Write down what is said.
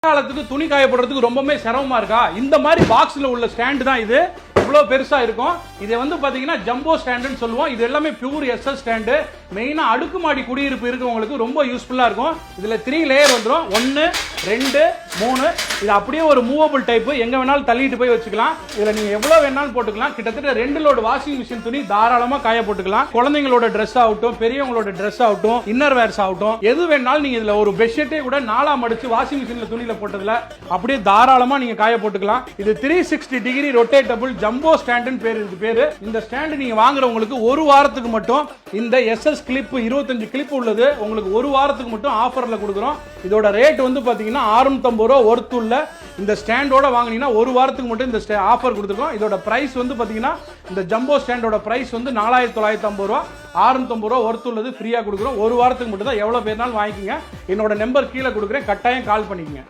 காலத்துக்கு துணி காய போடுறதுக்கு ரொம்பவே சிரமமா இருக்கா? இந்த மாதிரி பாக்ஸ்ல உள்ள ஸ்டாண்ட் தான் இது. இவ்வளவு பெருசா இருக்கும். இது வந்து பாத்தீங்கன்னா ஜம்போ ஸ்டாண்டுன்னு சொல்லுவோம். இது எல்லாமே பியூர் எஸ்எஸ் ஸ்டாண்டு. மெயினா அடுக்குமாடி குடியிருப்பு இருக்கவங்களுக்கு ரொம்ப யூஸ்ஃபுல்லா இருக்கும். இதுல 3 லேயர் வந்துடும். 1 2 3. இது அப்படியே ஒரு மூவபிள் டைப். எங்க வேணாலும் தள்ளிட்டு போய் வச்சுக்கலாம். இதுல நீங்க எவ்வளவு வேணாலும் போட்டுக்கலாம். கிட்டத்தட்ட 2 லோடு வாஷிங் மிஷின் துணி தாராளமா காய போட்டுக்கலாம். குழந்தைங்களோட ட்ரெஸ் ஆகட்டும், பெரியவங்களோட ட்ரெஸ் ஆகட்டும், இன்னர் வேர்ஸ் ஆகட்டும், எது வேணாலும் நீங்க இதுல ஒரு பெட்ஷீட்டே கூட 4 மடிச்சு வாஷிங் மிஷின்ல துணியில போட்டதுல அப்படியே தாராளமா நீங்க காய போட்டுக்கலாம். இது 360 டிகிரி ரொட்டேட்டபிள் ஜம்போ ஸ்டாண்டுன்னு பேரு. இந்த ஸ்டாண்ட் நீங்க வாங்குறவங்களுக்கு ஒரு வாரத்துக்கு மட்டும் இந்த எஸ்எஸ் கிளிப் 25 கிளிப் உள்ளது உங்களுக்கு ஒரு வாரத்துக்கு மட்டும் ஆஃபர்ல கொடுக்குறோம். இதோட ரேட் வந்து பாத்தீங்கன்னா 650 ரூபாய் ஒர்த் உள்ள இந்த ஸ்டாண்டோட வாங்குனீங்கன்னா ஒரு வாரத்துக்கு மட்டும் இந்த ஆஃபர் கொடுத்துருக்கோம். இதோட பிரைஸ் வந்து பாத்தீங்கன்னா இந்த ஜம்போ ஸ்டாண்டோட பிரைஸ் வந்து 4950 ரூபாய். 650 ரூபாய் ஒர்த் உள்ளது ஃப்ரீயா கொடுக்குறோம். ஒரு வாரத்துக்கு மட்டும் தான். எவ்வளவு பேர்னாலும் வாங்கிக்கோங்க. என்னோட நம்பர் கீழே கொடுக்குறேன். கட்டாயம் கால் பண்ணிக்கங்க.